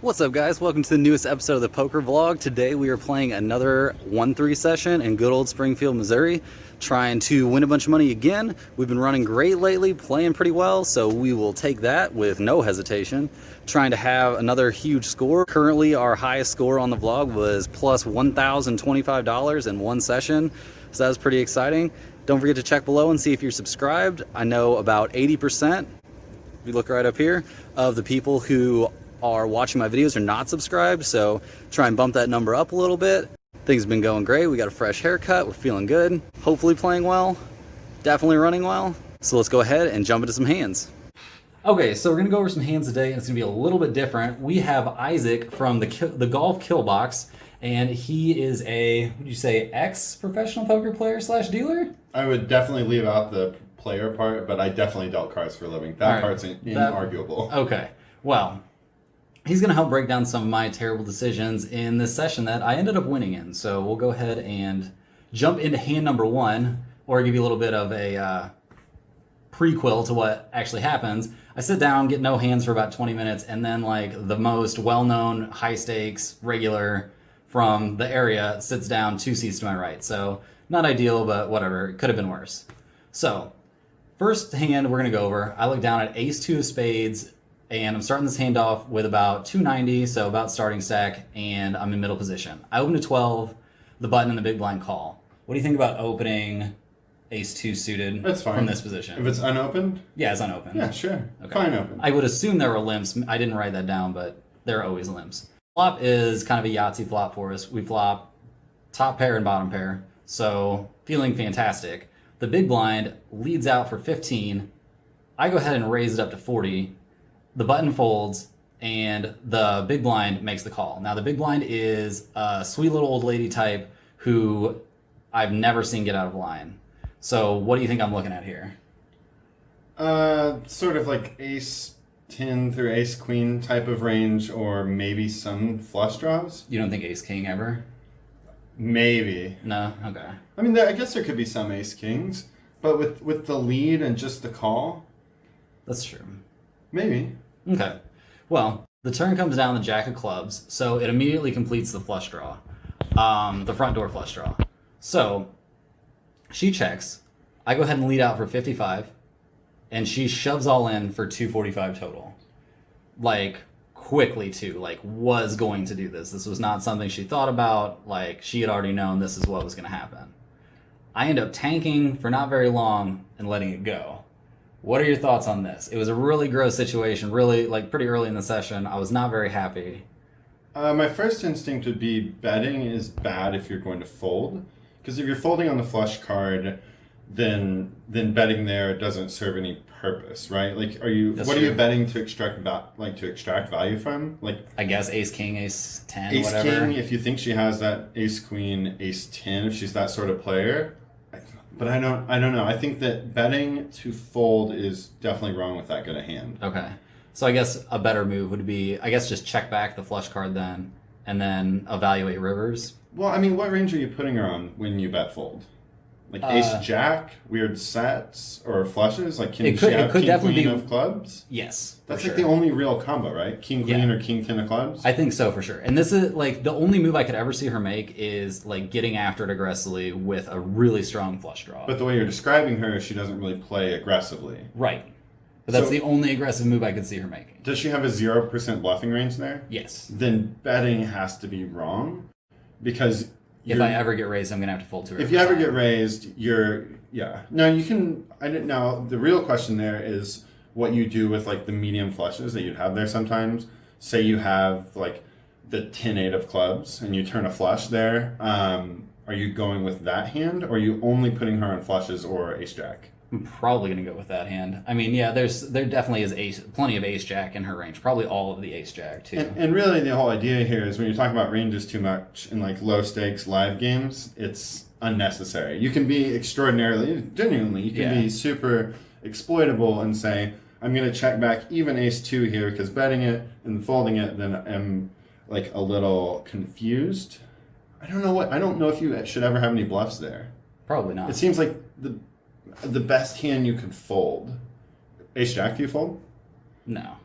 What's up, guys? Welcome to the newest episode of the Poker Vlog. Today we are playing another 1-3 session in good old Springfield, Missouri, trying to win a bunch of money again. We've been running great lately, playing pretty well, so we will take that with no hesitation. Trying to have another huge score. Currently, our highest score on the vlog was plus $1,025 in one session, so that was pretty exciting. Don't forget to check below and see if you're subscribed. I know about 80%, if you look right up here, of the people who are watching my videos are not subscribed, so try and bump that number up a little bit. Things have been going great. We got a fresh haircut. We're feeling good. Hopefully playing well. Definitely running well. So let's go ahead and jump into some hands. Okay, so we're gonna go over some hands today, and it's gonna be a little bit different. We have Isaac from the Golf Kill Box, and he is a, would you say, ex-professional poker player slash dealer? I would definitely leave out the player part, but I definitely dealt cards for a living. That part's inarguable. Okay, well, he's going to help break down some of my terrible decisions in this session that I ended up winning in. So we'll go ahead and jump into hand number one, or give you a little bit of a prequel to what actually happens. I sit down, get no hands for about 20 minutes, and then like the most well-known high-stakes regular from the area sits down 2 seats to my right. So not ideal, but whatever. It could have been worse. So first hand we're going to go over, I look down at ace-2 of spades, and I'm starting this hand off with about 290, so about starting stack, and I'm in middle position. I open to 12, the button and the big blind call. What do you think about opening ace-2 suited That's fine. From this position? If it's unopened? Yeah, it's unopened. Yeah, sure. Okay. Fine open. I would assume there were limps. I didn't write that down, but there are always limps. Flop is kind of a Yahtzee flop for us. We flop top pair and bottom pair, so feeling fantastic. The big blind leads out for 15. I go ahead and raise it up to 40. The button folds, and the big blind makes the call. Now, the big blind is a sweet little old lady type who I've never seen get out of line. So what do you think I'm looking at here? Sort of like ace-10 through ace-queen type of range, or maybe some flush draws? You don't think ace-king ever? Maybe. No? Okay. I mean, I guess there could be some ace-kings, but with the lead and just the call? That's true. Maybe. Okay. Well, the turn comes down the jack of clubs, so it immediately completes the flush draw. The front door flush draw. So, she checks. I go ahead and lead out for 55, and she shoves all in for 245 total. Like, quickly, too. Like, was going to do this. This was not something she thought about. Like, she had already known this is what was going to happen. I end up tanking for not very long and letting it go. What are your thoughts on this? It was a really gross situation, really, like, pretty early in the session. I was not very happy. My first instinct would be betting is bad if you're going to fold. Because if you're folding on the flush card, then betting there doesn't serve any purpose, right? Like, what are you betting to extract value from? Like, I guess ace-king, ace-10, ace whatever. Ace-king, if you think she has that ace-queen, ace-10, if she's that sort of player. But I don't know. I think that betting to fold is definitely wrong with that good a hand. Okay. So I guess a better move would be, I guess, just check back the flush card then, and then evaluate rivers. Well, I mean, what range are you putting her on when you bet fold? Like ace-jack, weird sets, or flushes? Like, can she have king-queen of clubs? Yes. That's like the only real combo, right? King-queen or king-10 of clubs? I think so, for sure. And this is, like, the only move I could ever see her make is, like, getting after it aggressively with a really strong flush draw. But the way you're describing her, she doesn't really play aggressively. Right. But that's the only aggressive move I could see her making. Does she have a 0% bluffing range there? Yes. Then betting has to be wrong, because if I ever get raised, I'm going to have to fold to her. If you ever get raised, No, you can... Now, the real question there is what you do with, like, the medium flushes that you'd have there sometimes. Say you have, like, the 10-8 of clubs, and you turn a flush there. Are you going with that hand, or are you only putting her on flushes or ace-jack? I'm probably going to go with that hand. I mean, yeah, there definitely is plenty of ace-jack in her range. Probably all of the ace-jack, too. And really, the whole idea here is when you're talking about ranges too much in, like, low-stakes live games, it's unnecessary. You can be genuinely, you can be super exploitable and say, I'm going to check back even ace-2 here, because betting it and folding it, then I'm, like, a little confused. I don't know if you should ever have any bluffs there. Probably not. It seems like the best hand you could fold. Ace-jack, do you fold? No.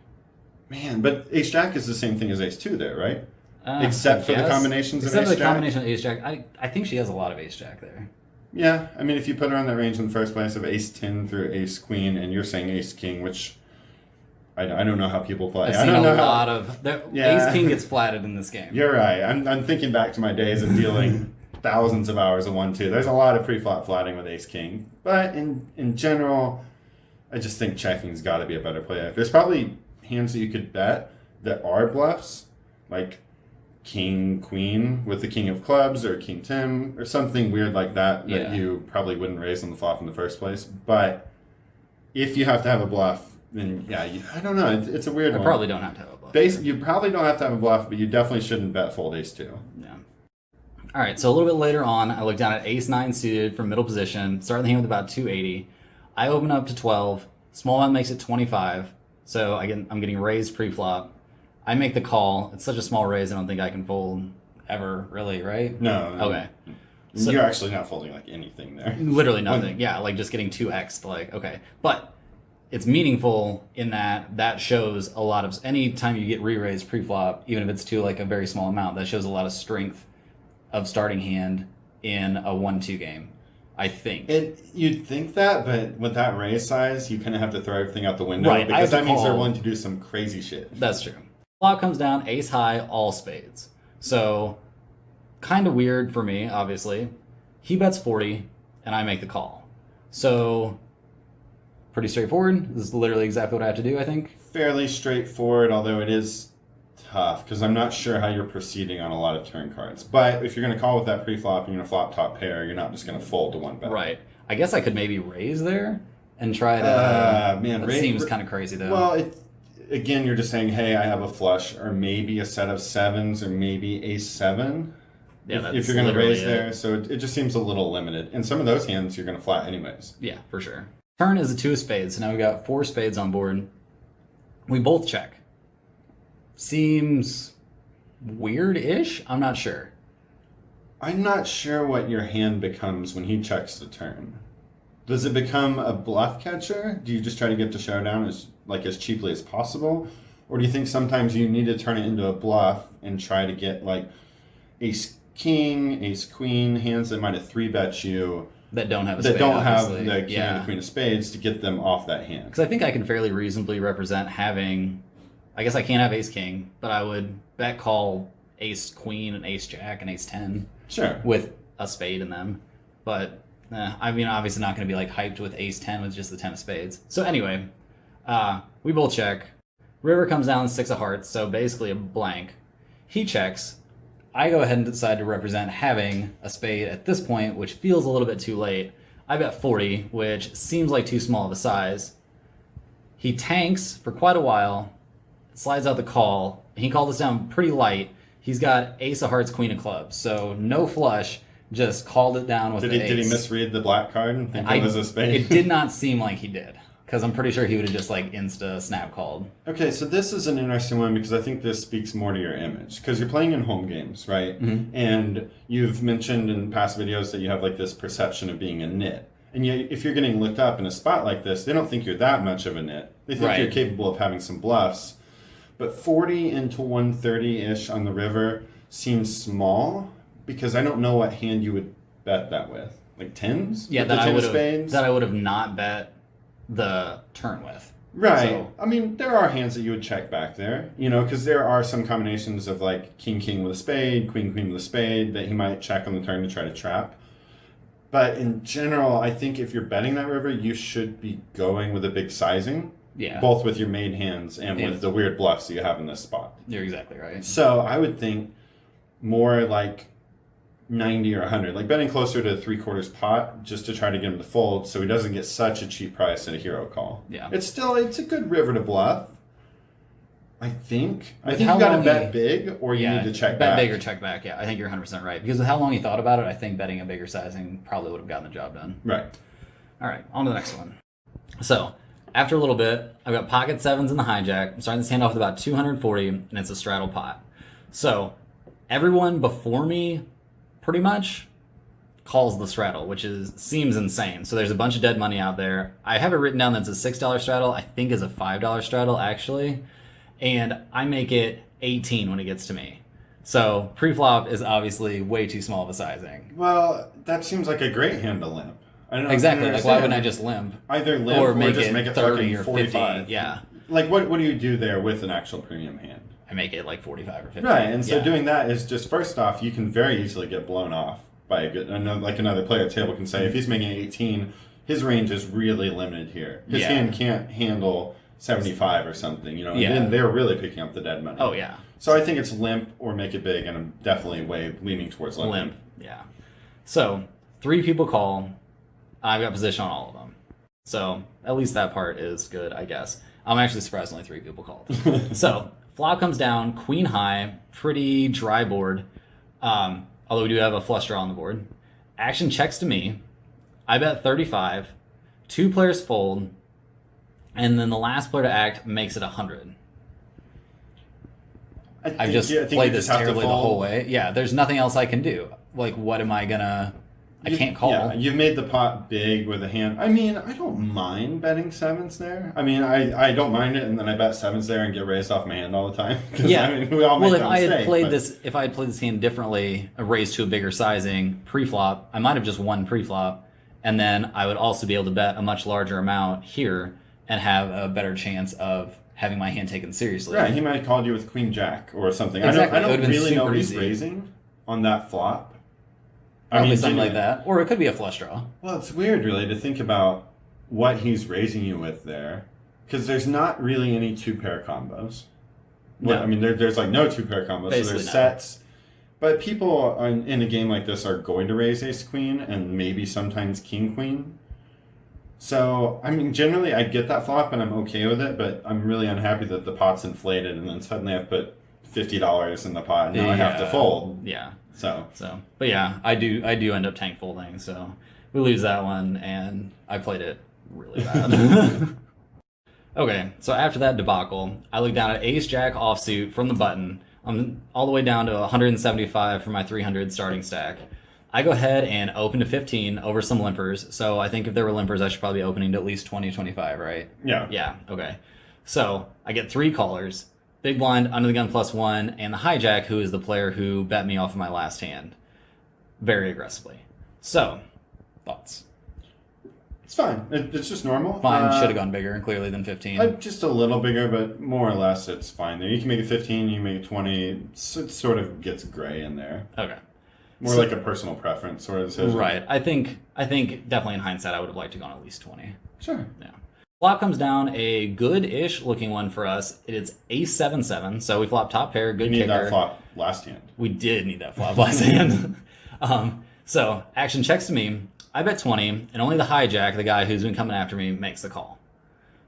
Man, but ace jack is the same thing as ace two there, right? Uh, Except for the yes. combinations of Except ace for the jack. combination of ace jack. I think she has a lot of ace jack there. Yeah, I mean, if you put her on that range in the first place of ace 10 through ace queen, and you're saying ace king, which I don't know how people play. I've I seen don't a know how, lot of Yeah. ace king gets flatted in this game. You're right. I'm thinking back to my days of dealing thousands of hours of 1-2. There's a lot of pre-flop flatting with ace king, but in general, I just think checking's got to be a better play. There's probably hands that you could bet that are bluffs, like king queen with the king of clubs or king 10 or something weird like that Yeah. you probably wouldn't raise on the flop in the first place. But if you have to have a bluff, then yeah, I don't know. It's a weird I one. probably don't have to have a bluff. You probably don't have to have a bluff, but you definitely shouldn't bet fold ace two. Yeah. All right, so a little bit later on, I look down at ace 9 suited from middle position, starting the hand with about 280. I open up to 12. Small amount makes it 25. So I'm getting raised pre-flop. I make the call. It's such a small raise, I don't think I can fold ever, really, right? No. Okay. So- You're actually not folding like anything there. Literally nothing. Yeah, like just getting 2x. Like, okay. But it's meaningful in that shows a lot of... Anytime you get re-raised pre-flop, even if it's to like a very small amount, that shows a lot of strength of starting hand in a 1-2 game, I think. You'd think that, but with that raise size, you kind of have to throw everything out the window. Right, I Because have that to means they're call. willing to do some crazy shit. That's true. Flop comes down, ace high, all spades. So, kind of weird for me, obviously. He bets 40, and I make the call. So, pretty straightforward. This is literally exactly what I have to do, I think. Fairly straightforward, although it is tough, because I'm not sure how you're proceeding on a lot of turn cards. But if you're going to call with that pre-flop and you're going to flop top pair, you're not just going to fold to one bet. Right. I guess I could maybe raise there and try to... that seems kind of crazy, though. Well, again, you're just saying, hey, I have a flush, or maybe a set of sevens, or maybe ace 7. Yeah, if you're going to raise it. there. So it just seems a little limited. And some of those hands you're going to flat anyways. Yeah, for sure. Turn is a 2 of spades, so now we've got 4 spades on board. We both check. Seems weird-ish? I'm not sure. I'm not sure what your hand becomes when he checks the turn. Does it become a bluff catcher? Do you just try to get the showdown as cheaply as possible? Or do you think sometimes you need to turn it into a bluff and try to get like ace king, ace queen, hands that might have 3-bet you That don't have a spade, that don't have obviously. the king and the queen of spades to get them off that hand? Because I think I can fairly reasonably represent having... I guess I can't have ace king, but I would bet call ace queen and ace jack and ace 10 Sure. with a spade in them. But, I mean, obviously not going to be like hyped with ace 10 with just the 10 of spades. So anyway, we both check. River comes down 6 of hearts, so basically a blank. He checks. I go ahead and decide to represent having a spade at this point, which feels a little bit too late. I bet 40, which seems like too small of a size. He tanks for quite a while, slides out the call. He called us down pretty light. He's got ace of hearts, queen of clubs, so no flush, just called it down with the ace. Did he misread the black card and think it was a spade? It did not seem like he did, because I'm pretty sure he would have just like insta snap called. Okay, so this is an interesting one because I think this speaks more to your image. Because you're playing in home games, right? Mm-hmm. And you've mentioned in past videos that you have like this perception of being a nit. And yet, if you're getting looked up in a spot like this, they don't think you're that much of a nit. They think Right. you're capable of having some bluffs. But 40 into 130-ish on the river seems small because I don't know what hand you would bet that with. Like tens? Yeah, With the that 10 of spades? I would have not bet the turn with. Right. So- I mean, there are hands that you would check back there, because there are some combinations of like king with a spade, queen with a spade that he might check on the turn to try to trap. But in general, I think if you're betting that river, you should be going with a big sizing, Yeah, both with your made hands and Yeah. with the weird bluffs that you have in this spot. you're exactly right. So I would think more like 90 or 100, like betting closer to 3/4 pot just to try to get him to fold so he doesn't get such a cheap price at a hero call. Yeah. It's a good river to bluff. I think With you how got to long bet big or you need to check bet back. big or check back. Yeah, I think you're 100% right. Because with how long he thought about it, I think betting a bigger sizing probably would have gotten the job done. Right. All right, on to the next one. So, after a little bit, I've got pocket sevens in the hijack. I'm starting this hand off with about 240, and it's a straddle pot. So, everyone before me, pretty much, calls the straddle, which seems insane. So there's a bunch of dead money out there. I have it written down that it's a $6 straddle. I think is a $5 straddle, actually. and I make it 18 when it gets to me. So pre-flop is obviously way too small of a sizing. Well, that seems like a great hand to limp. I don't Exactly. Like, why understand. wouldn't I just limp? Either limp or just make it 30 fucking or 45. 50. Yeah. Like, what do you do there with an actual premium hand? I make it like 45 or 50. Right, and so Yeah. doing that is just, first off, you can very easily get blown off by another player at the table can say, if he's making 18, his range is really limited here. His hand can't handle 75 or something, and then they're really picking up the dead money. Oh, yeah. So I think it's limp or make it big, and I'm definitely leaning towards limp. Yeah. So 3 people call. I've got position on all of them. So at least that part is good, I guess. I'm actually surprised only 3 people called. So flop comes down, queen high, pretty dry board. Although we do have a flush draw on the board. Action checks to me. I bet 35. 2 players fold. And then the last player to act makes it 100. I've just played this terribly the whole way. Yeah, there's nothing else I can do. Like, what am I gonna... I can't call. Yeah, you've made the pot big with a hand. I mean, I don't mind betting 7s there. I mean, I don't mind it, and then I bet 7s there and get raised off my hand all the time. Yeah. I mean, we all make if that I had mistake, played but... if I had played this hand differently, raised to a bigger sizing pre-flop, I might have just won pre-flop, and then I would also be able to bet a much larger amount here and have a better chance of having my hand taken seriously. Right, he might have called you with Queen Jack or something. Exactly. I don't It would've been really know super what he's easy. raising on that flop. Probably something like that. Or it could be a flush draw. Well, it's weird, really, to think about what he's raising you with there. Because there's not really any 2-pair combos. No. I mean, there's like no 2-pair combos. Basically so there's no. sets. But people in a game like this are going to raise ace-queen and maybe sometimes king-queen. So, I mean, generally I get that flop and I'm okay with it, but I'm really unhappy that the pot's inflated and then suddenly I've put $50 in the pot and now I have to fold. Yeah. So, but yeah, I do end up tank folding, so we lose that one, and I played it really bad. Okay, so after that debacle, I look down at ace-jack offsuit from the button. I'm all the way down to 175 for my 300 starting stack. I go ahead and open to 15 over some limpers, so I think if there were limpers, I should probably be opening to at least 20, 25, right? yeah. Yeah, okay. So I get 3 callers. Big blind, under the gun +1, and the hijack, who is the player who bet me off of my last hand. Very aggressively. So, thoughts? It's fine. It's just normal. Fine, should have gone bigger, clearly, than 15. Just a little bigger, but more or less it's fine there. You can make it 15, you can make it 20. It sort of gets gray in there. Okay. More like a personal preference sort of decision. Right. I think definitely in hindsight, I would have liked to have gone at least 20. Sure. Yeah. Flop comes down, a good-ish looking one for us. It is ace-7-7, so we flop top pair, good You need kicker. that flop last hand. We did need that flop last hand. So, action checks to me. I bet 20, and only the hijack, the guy who's been coming after me, makes the call.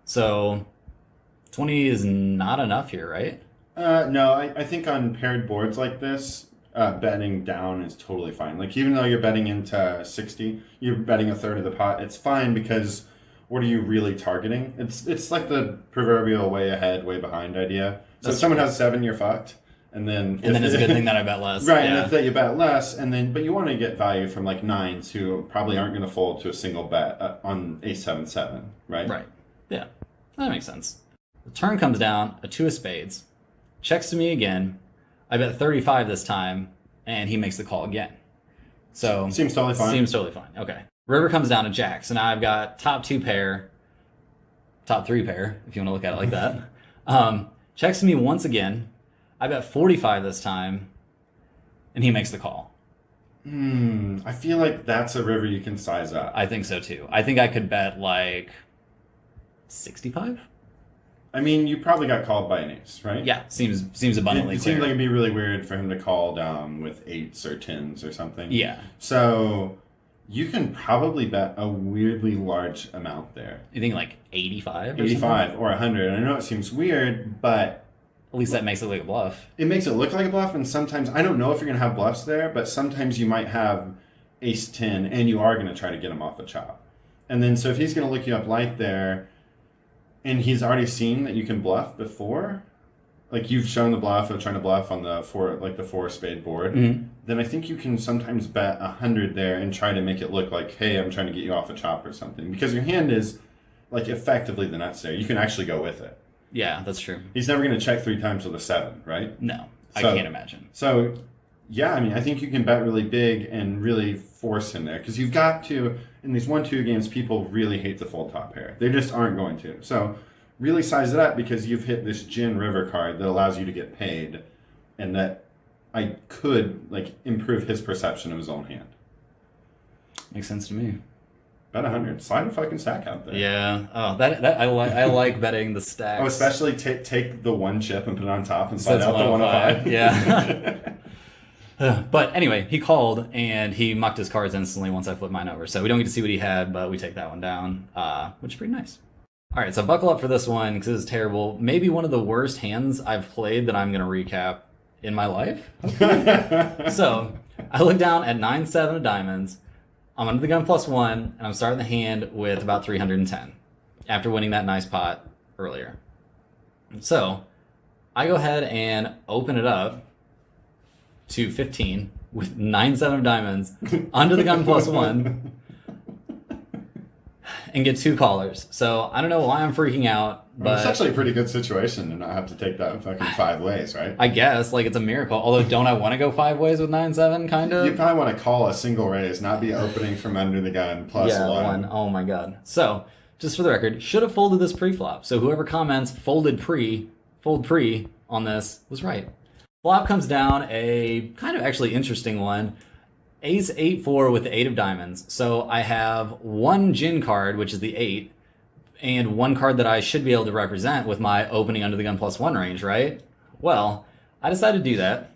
So, 20 is not enough here, right? No, I think on paired boards like this, betting down is totally fine. Like, even though you're betting into 60, you're betting a third of the pot, it's fine because what are you really targeting? It's like the proverbial way ahead, way behind idea. So if someone has 7, you're fucked. And then it's a good thing that I bet less. Right, Yeah. and that you bet less, but you want to get value from like 9s who probably aren't going to fold to a single bet on ace-7-7, right? Right. Yeah. That makes sense. The turn comes down, a 2 of spades. Checks to me again. I bet 35 this time, and he makes the call again. So Seems totally fine. Seems totally fine. Okay. River comes down to jack. So now I've got top 2 pair, top 3 pair, if you want to look at it like that. Checks to me once again. I bet 45 this time, and he makes the call. I feel like that's a river you can size up. I think so too. I think I could bet like 65. I mean, you probably got called by an ace, right? Yeah, seems abundantly It clear. seems like it'd be really weird for him to call down with 8s or 10s or something. Yeah. So you can probably bet a weirdly large amount there. You think like 85 or 85 something? or 100. I know it seems weird, but At least that makes it look like a bluff. it makes it look like a bluff, and sometimes, I don't know if you're going to have bluffs there, but sometimes you might have ace-10, and you are going to try to get him off a chop. And then, so if he's going to look you up light there, and he's already seen that you can bluff before, like you've shown the bluff of trying to bluff on the 4 spade board, then I think you can sometimes bet 100 there and try to make it look like, hey, I'm trying to get you off a chop or something. Because your hand is, like, effectively the nuts there. You can actually go with it. Yeah, that's true. He's never going to check 3 times with a 7, right? No, I So- can't imagine. So, yeah, I mean, I think you can bet really big and really force him there because you've got to, in these 1-2 games, people really hate the fold top pair. They just aren't going to. So, really size it up because you've hit this gin river card that allows you to get paid and that I could, like, improve his perception of his own hand. Makes sense to me. Bet 100. Slide a fucking stack out there. Yeah. Oh, that I like betting the stacks. Oh, especially take the 1 chip and put it on top and So slide it's out the 105. 105. Yeah. But anyway, he called and he mucked his cards instantly once I flipped mine over. So we don't get to see what he had, but we take that one down, which is pretty nice. All right, so buckle up for this one because this is terrible. Maybe one of the worst hands I've played that I'm going to recap in my life. So I look down at 9-7 of diamonds. I'm under the gun +1, and I'm starting the hand with about 310 after winning that nice pot earlier. So I go ahead and open it up to 15 with 9-7 of diamonds under the gun +1 and get 2 callers. So I don't know why I'm freaking out, but It's actually a pretty good situation to not have to take that fucking 5 ways, right? I guess like it's a miracle. Although don't I want to go 5 ways with 9-7 kind of? You probably want to call a single raise, not be opening from under the gun +1. Oh my god. So, just for the record, should have folded this pre-flop. So whoever comments fold pre on this was right. Flop comes down a kind of actually interesting one. Ace 8-4 with the 8 of diamonds. So I have 1 gin card, which is the 8, and 1 card that I should be able to represent with my opening under the gun +1 range, right? Well, I decided to do that.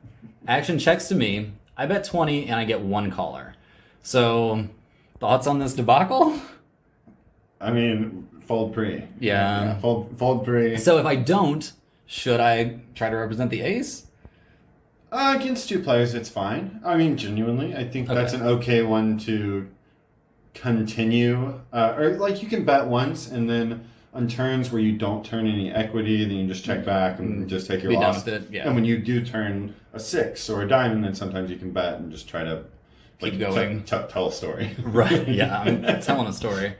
Action checks to me. I bet 20 and I get 1 caller. So, thoughts on this debacle? I mean, fold pre. Yeah. Fold pre. So if I don't, should I try to represent the ace? Against 2 players, it's fine. I mean, genuinely, I think that's an okay one to continue. Or, like, you can bet once, and then on turns where you don't turn any equity, then you just check back and just take your Be loss. done with it, yeah. And when you do turn a 6 or a diamond, then sometimes you can bet and just try to Keep going. tell a story. Right, yeah, I'm telling a story.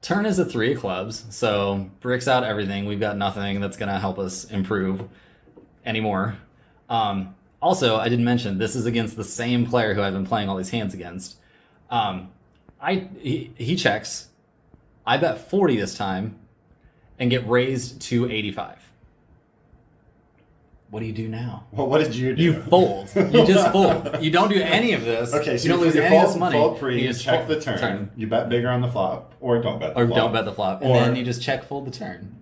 Turn is a 3 of clubs, so bricks out everything. We've got nothing that's going to help us improve anymore. Also, I didn't mention, this is against the same player who I've been playing all these hands against. He checks. I bet 40 this time and get raised to 85. What do you do now? Well, what did you do? You fold. You just fold. You don't do any of this. Okay, so you don't lose any of this money. Fold pre, You you just check fold the turn. You bet bigger on the flop, or don't bet the Or flop. don't bet the flop. And Or- then you just check fold the turn.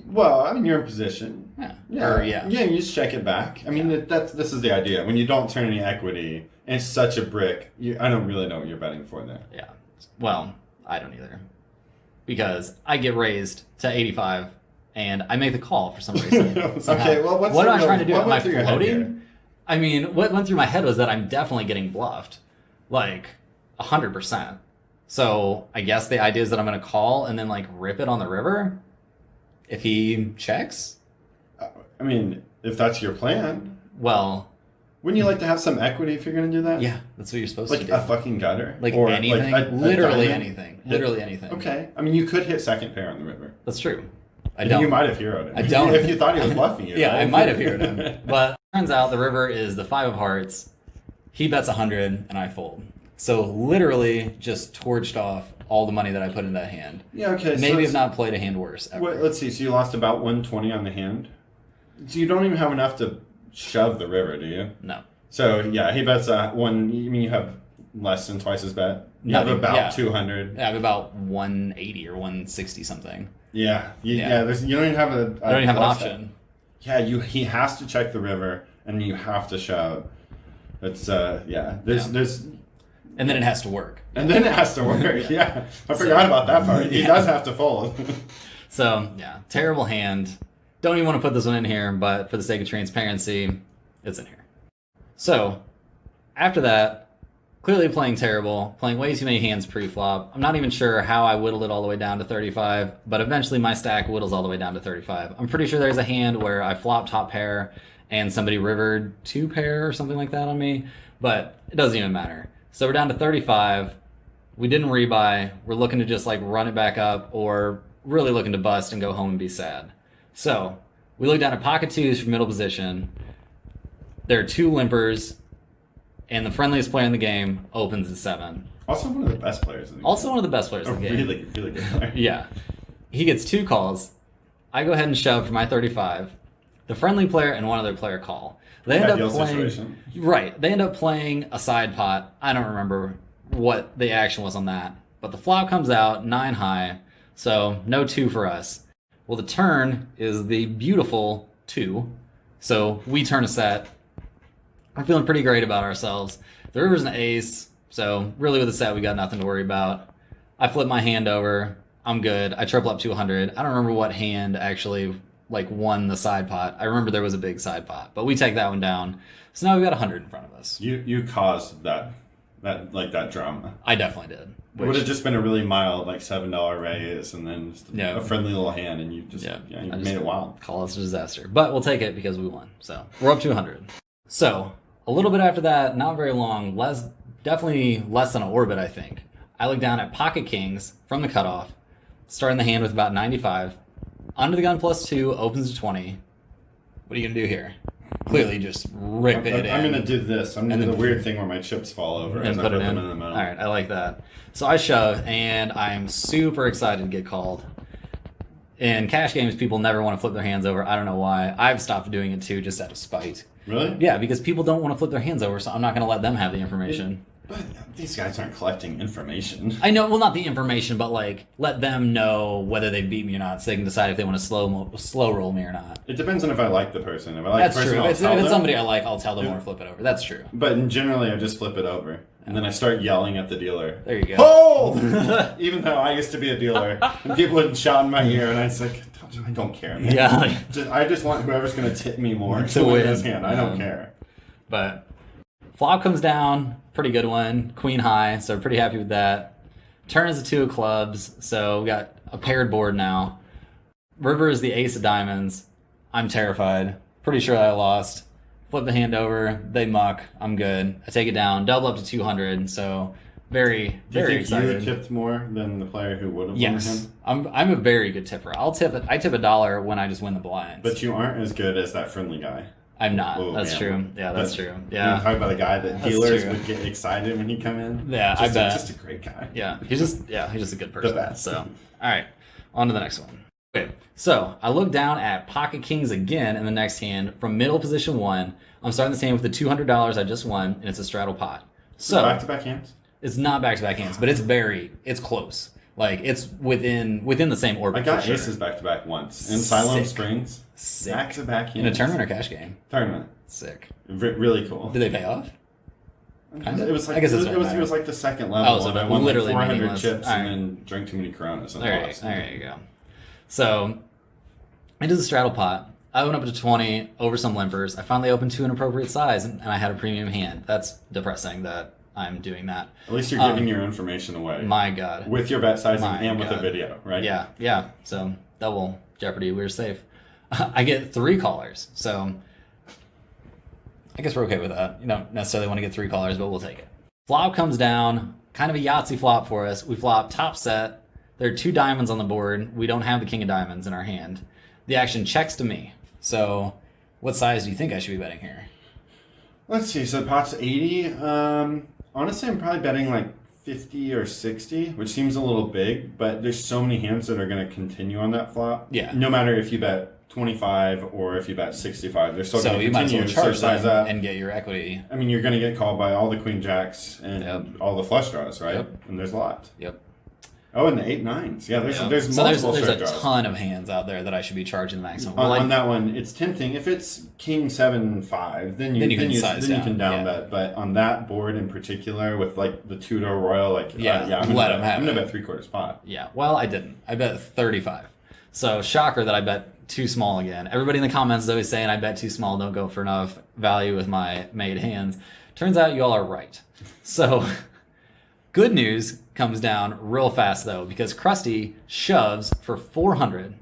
Well, I mean, you're in position. Yeah. Yeah, you just check it back. I mean, this is the idea. When you don't turn any equity, and it's such a brick, I don't really know what you're betting for there. Yeah. Well, I don't either. Because I get raised to 85 and I make the call for some reason. Okay, well, what am I trying to do? what Am I went through your head here? floating? I mean, what went through my head was that I'm definitely getting bluffed. Like, 100%. So, I guess the idea is that I'm going to call and then, like, rip it on the river if he checks? I mean, if that's your plan, Well, wouldn't you like to have some equity if you're going to do that? yeah, that's what you're supposed Like to do. a fucking gutter? Like Or anything? like a Literally diamond? anything. Literally anything. Okay. I mean, you could hit second pair on the river. That's true. I And don't. you might have heroed him. I don't. If you thought he was bluffing you. Yeah, right? I might have heard him. But turns out the river is the 5 of hearts. He bets 100 and I fold. So literally just torched off all the money that I put in that hand. Yeah, okay. Maybe I've not played a hand worse ever. Let's see. So you lost about 120 on the hand. So you don't even have enough to shove the river, do you? No. So yeah, he bets one. You mean you have less than twice his bet? You Nothing, have about yeah. 200. I have about 180 or 160 something. Yeah, Yeah. you don't even have I don't even have an option. Yeah, he has to check the river, and you have to shove. It's There's And then it has to work. and then it has to work. Yeah, I forgot about that part. He Yeah. does have to fold. So, yeah, terrible hand. Don't even want to put this one in here, but for the sake of transparency, it's in here. So, after that, clearly playing terrible, playing way too many hands pre-flop. I'm not even sure how I whittled it all the way down to 35, but eventually my stack whittles all the way down to 35. I'm pretty sure there's a hand where I flopped top pair and somebody rivered 2 pair or something like that on me, but it doesn't even matter. So we're down to 35. We didn't rebuy. We're looking to just like run it back up or really looking to bust and go home and be sad. So we look down at pocket twos for middle position. There are 2 limpers, and the friendliest player in the game opens at 7. Also one of the best players in the game. Also one of the best players in the game. Really, really good player. Yeah. He gets 2 calls. I go ahead and shove for my 35. The friendly player and one other player call. They end up playing. Situation. Right. They end up playing a side pot. I don't remember what the action was on that. But the flop comes out 9 high. So no 2 for us. Well, the turn is the beautiful 2. So we turn a set. I'm feeling pretty great about ourselves. The river's an ace. So really with the set, we got nothing to worry about. I flip my hand over. I'm good. I triple up to 100. I don't remember what hand actually won the side pot. I remember there was a big side pot, but we take that one down. So now we've got 100 in front of us. You caused that drama. I definitely did. It would have just been a really mild $7 raise and then just a friendly little hand, and you just made it wild. Call us a disaster, but we'll take it because we won. So we're up to 100. So a little bit after that, not very long, definitely less than an orbit, I think. I look down at pocket kings from the cutoff, starting the hand with about 95. Under the gun +2 opens to 20. What are you gonna do here? Clearly, just rip it in. I'm gonna do this. I'm gonna do the weird thing where my chips fall over and put them in the middle. All right, I like that. So I shove, and I'm super excited to get called. In cash games, people never want to flip their hands over. I don't know why. I've stopped doing it too, just out of spite. Really? Yeah, because people don't want to flip their hands over, so I'm not going to let them have the information. But these guys aren't collecting information. I know, well, not the information, but let them know whether they beat me or not, so they can decide if they want to slow roll me or not. It depends on if I like the person. If I like That's the person, true. I'll tell them. If it's somebody I like, I'll tell them or flip it over. That's true. But generally, I just flip it over. And then I start yelling at the dealer. There you go. Hold! Even though I used to be a dealer. And people would shout in my ear, and I was like, I don't care, man. Yeah. I just want whoever's going to tip me more to win his hand. I don't care. But flop comes down, pretty good one. Queen high, so pretty happy with that. Turn is the 2 of clubs, so we got a paired board now. River is the ace of diamonds. I'm terrified. Pretty sure I lost. Flip the hand over. They muck. I'm good. I take it down. Double up to 200. So very, very excited. Do you think you tipped more than the player who would have won him? I'm a very good tipper. I tip $1 when I just win the blinds. But you aren't as good as that friendly guy. I'm not. That's true. Yeah, that's true. Yeah. You talk about a guy that dealers would get excited when he come in. Yeah, I bet. Just a great guy. Yeah, he's just a good person. The best. So, all right, on to the next one. Okay, so I look down at pocket kings again in the next hand from middle position 1. I'm starting this hand with the $200 I just won, and it's a straddle pot. So back-to-back hands? It's not back-to-back hands, but it's close. It's within the same orbit. I got aces back-to-back once in Siloam Springs. Sick. Back-to-back hands. In a tournament or cash game? Tournament. Sick. Really cool. Did they pay off? Kind of. It was like it was like the second level. Oh, so I won literally 400 chips and then drank too many Coronas. There you go. So I did the straddle pot. I went up to 20 over some limpers. I finally opened to an appropriate size, and I had a premium hand. That's depressing that I'm doing that. At least you're giving your information away. My God. With your bet sizing and with a video, right? Yeah. So double jeopardy. We're safe. I get 3 callers. So I guess we're okay with that. You don't necessarily want to get 3 callers, but we'll take it. Flop comes down. Kind of a Yahtzee flop for us. We flop top set. There are 2 diamonds on the board. We don't have the king of diamonds in our hand. The action checks to me. So what size do you think I should be betting here? Let's see. So pot's 80. Honestly, I'm probably betting 50 or 60, which seems a little big, but there's so many hands that are going to continue on that flop. Yeah. No matter if you bet 25 or if you bet 65, they're still going to continue. So you might as well charge them and get your equity. I mean, you're going to get called by all the queen jacks and all the flush draws, right? Yep. And there's a lot. Yep. Oh, and the 8-9s. Yeah, there's multiple there's a draws. ton of hands out there that I should be charging the maximum. On that one, it's tempting. If it's king 7-5, then you can down bet. But on that board in particular, with the Tudor Royal, I'm gonna bet 3/4 pot. Yeah. Well, I didn't. I bet 35. So shocker that I bet too small again. Everybody in the comments is always saying I bet too small. Don't go for enough value with my made hands. Turns out you all are right. So good news comes down real fast though, because Krusty shoves for 400.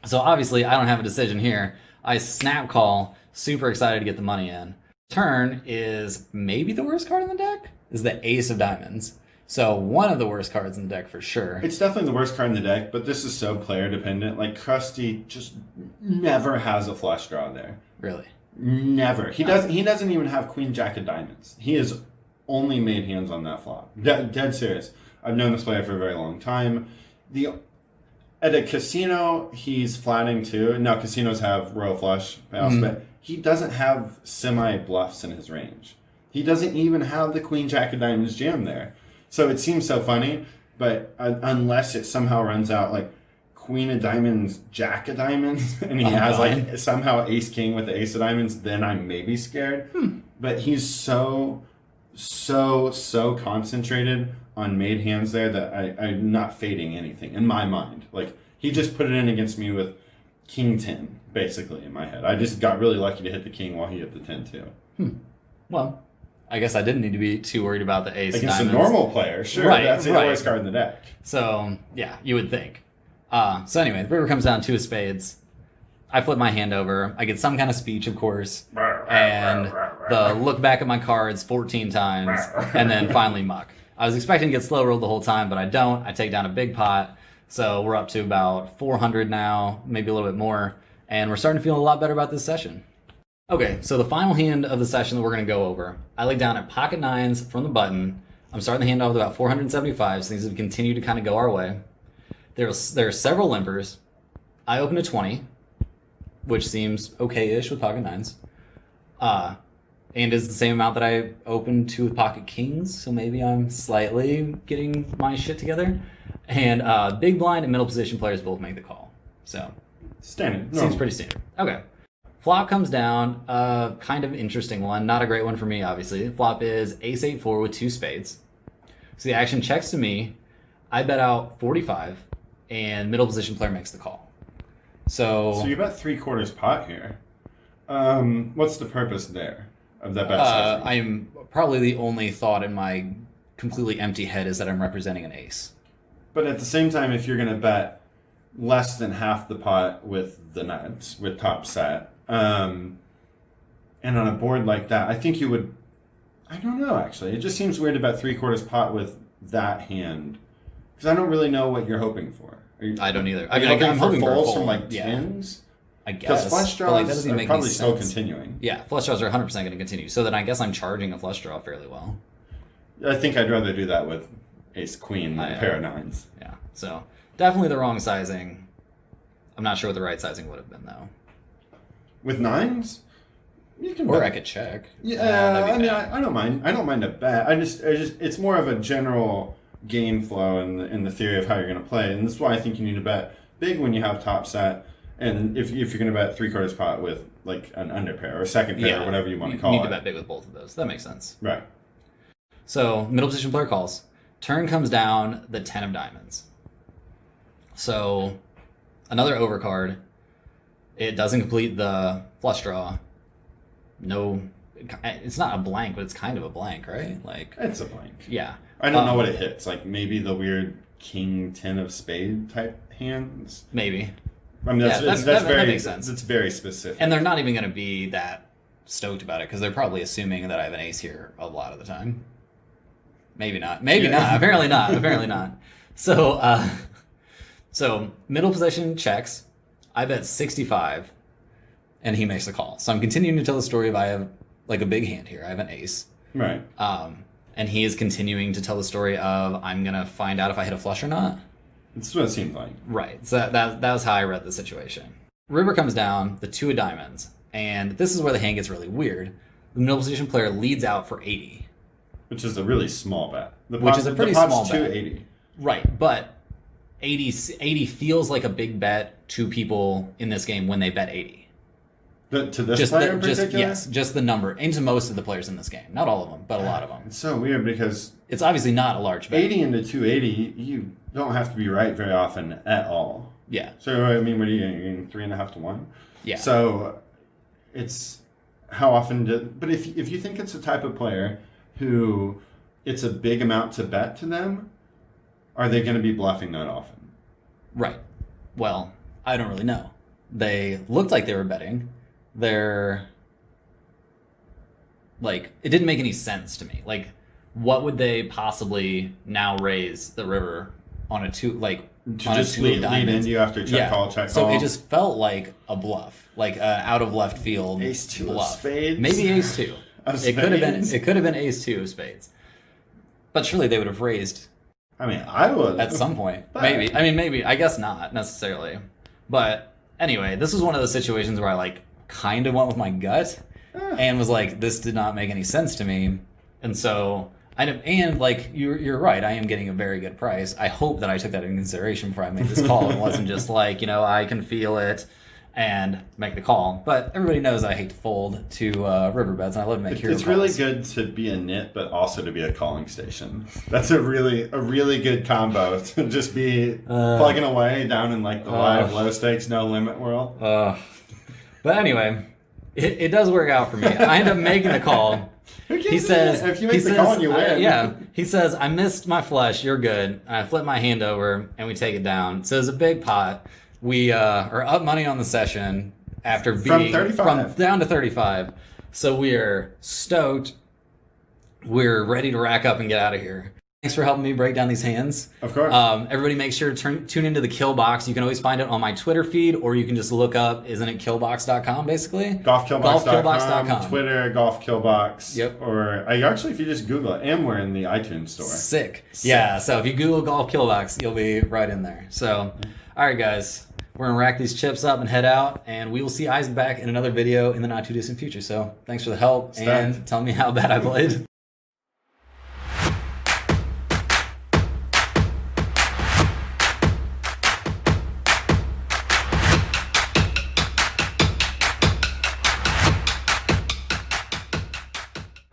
So obviously I don't have a decision here. I snap call, super excited to get the money in. Turn is maybe the worst card in the deck, is the ace of diamonds. So one of the worst cards in the deck for sure. It's definitely the worst card in the deck, but this is so player dependent. Like Krusty just never has a flush draw there. Really? Never. He doesn't even have Queen Jack of Diamonds. He has only made hands on that flop. Dead serious. I've known this player for a very long time. At a casino, he's flatting too. Now casinos have royal flush payoffs, but he doesn't have semi bluffs in his range. He doesn't even have the Queen Jack of Diamonds jam there. So it seems so funny, but unless it somehow runs out like Queen of Diamonds, Jack of Diamonds, and he has like somehow Ace King with the Ace of Diamonds, then I may be scared. But he's so concentrated on made hands there that I'm not fading anything in my mind. Like he just put it in against me with King 10, basically in my head. I just got really lucky to hit the King while he hit the 10 too. Well, I guess I didn't need to be too worried about the Ace against Diamonds. a normal player, sure. Right, that's the worst card in the deck. So, yeah, you would think. So anyway, the river comes down 2 of spades. I flip my hand over. I get some kind of speech, of course. And the look back at my cards 14 times. And then finally muck. I was expecting to get slow rolled the whole time, but I don't. I take down a big pot. So we're up to about 400 now, maybe a little bit more. And we're starting to feel a lot better about this session. Okay, so the final hand of the session that we're going to go over, I lay down at pocket nines from the button. I'm starting the hand off with about 475, so these have continued to kind of go our way. There are several limpers. I open a 20, which seems okay-ish with pocket nines, and is the same amount that I opened to with pocket kings, so maybe I'm slightly getting my shit together. And big blind and middle position players both make the call. So standard. Seems pretty standard. Okay. Flop comes down, kind of interesting one. Not a great one for me, obviously. Flop is ace 8-4 with 2 spades. So the action checks to me. I bet out 45, and middle position player makes the call. So you bet 3/4 pot here. What's the purpose there of that bet sizing? I'm probably the only thought in my completely empty head is that I'm representing an ace. But at the same time, if you're going to bet less than half the pot with the nuts, with top set, and on a board like that, I think you would. I don't know. Actually, it just seems weird to bet 3/4 pot with that hand because I don't really know what you're hoping for. I don't either. I'm hoping for folds from like tens. I guess. Because flush draws are probably still continuing. Yeah, flush draws are 100% going to continue. So then I guess I'm charging a flush draw fairly well. I think I'd rather do that with ace queen than a pair of nines. Yeah. So definitely the wrong sizing. I'm not sure what the right sizing would have been though. With nines, you can. Or I could check. Yeah, I mean, I don't mind. I don't mind a bet. I just, it's more of a general game flow and the theory of how you're going to play, and this is why I think you need to bet big when you have top set, and if you're going to bet 3/4 pot with like an under pair or second pair or whatever you want to call it. You need to bet big with both of those. That makes sense. Right. So middle position player calls. Turn comes down the 10 of diamonds. So another overcard. It doesn't complete the flush draw. No, it's not a blank, but it's kind of a blank, right? Like it's a blank. Yeah. I don't know what it hits. Like maybe the weird king 10 of spade type hands. Maybe. I mean that's that very makes sense. It's very specific. And they're not even going to be that stoked about it because they're probably assuming that I have an ace here a lot of the time. Maybe not. Maybe not. Apparently not. Apparently not. So, so middle position checks. I bet 65, and he makes the call. So I'm continuing to tell the story of I have like a big hand here. I have an ace. Right. And he is continuing to tell the story of I'm gonna find out if I hit a flush or not. That's what it seems like. Right. So that was how I read the situation. River comes down, the 2 of diamonds, and this is where the hand gets really weird. The middle position player leads out for 80. Which is a really small bet. Which is a pretty small bet. 280. Right, but 80 feels like a big bet to people in this game when they bet 80. To this player in particular? Yes, just the number. And to most of the players in this game. Not all of them, but a lot of them. It's so weird because it's obviously not a large bet. 80 into 280, you don't have to be right very often at all. Yeah. So, I mean, what are you getting? 3.5 to 1? Yeah. So, it's how often but if you think it's a type of player who it's a big amount to bet to them, are they going to be bluffing that often? Right. Well, I don't really know. They looked like they were betting. They're like, it didn't make any sense to me. Like, what would they possibly now raise the river on a two, like, To on just a two of lead diamonds? into after check call, check So call. it just felt like a bluff, like out of left field Ace two of bluff. spades? Maybe ace two. Of It could have been. spades? It could have been ace two of spades. But surely they would have raised I mean, I would. at some point. But- Maybe. I mean, maybe. I guess not necessarily. But anyway, this was one of those situations where I like kind of went with my gut and was like, this did not make any sense to me. And so, and like, you're right, I am getting a very good price. I hope that I took that into consideration before I made this call. It wasn't just like, I can feel it and make the call. But everybody knows I hate to fold to river bets, and I love to make hero It's really calls. good to be a nit, but also to be a calling station. That's a really good combo to just be plugging away down in like the live low stakes, no limit world. But anyway, it does work out for me. I end up making the call. He says, if you make the call and you win. yeah. He says, I missed my flush. You're good. And I flip my hand over and we take it down. So it's a big pot. We are up money on the session after being 35. down to 35. So we are stoked. We're ready to rack up and get out of here. Thanks for helping me break down these hands. Of course. Everybody make sure to tune into the Kill Box. You can always find it on my Twitter feed, or you can just look up, isn't it killbox.com basically? Golfkillbox.com, Twitter, golfkillbox. Yep. Or actually, if you just Google it, and we're in the iTunes store. Sick. Yeah, so if you Google Golf Kill Box, you'll be right in there. So, all right, guys. We're going to rack these chips up and head out, and we will see Isaac back in another video in the not-too-distant future. So, thanks for the help, and tell me how bad I played.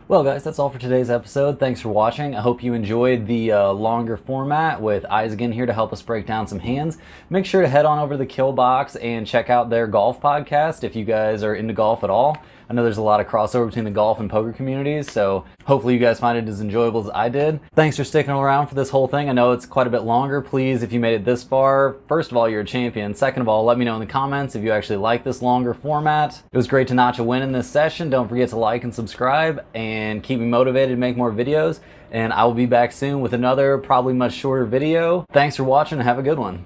Well, guys, that's all for today's episode. Thanks for watching. I hope you enjoyed the longer format with Isaac in here to help us break down some hands. Make sure to head on over to the Kill Box and check out their golf podcast if you guys are into golf at all. I know there's a lot of crossover between the golf and poker communities, so hopefully you guys find it as enjoyable as I did. Thanks for sticking around for this whole thing. I know it's quite a bit longer. Please, if you made it this far, first of all, you're a champion. Second of all, let me know in the comments if you actually like this longer format. It was great to notch a win in this session. Don't forget to like and subscribe and keep me motivated to make more videos. And I will be back soon with another, probably much shorter video. Thanks for watching and have a good one.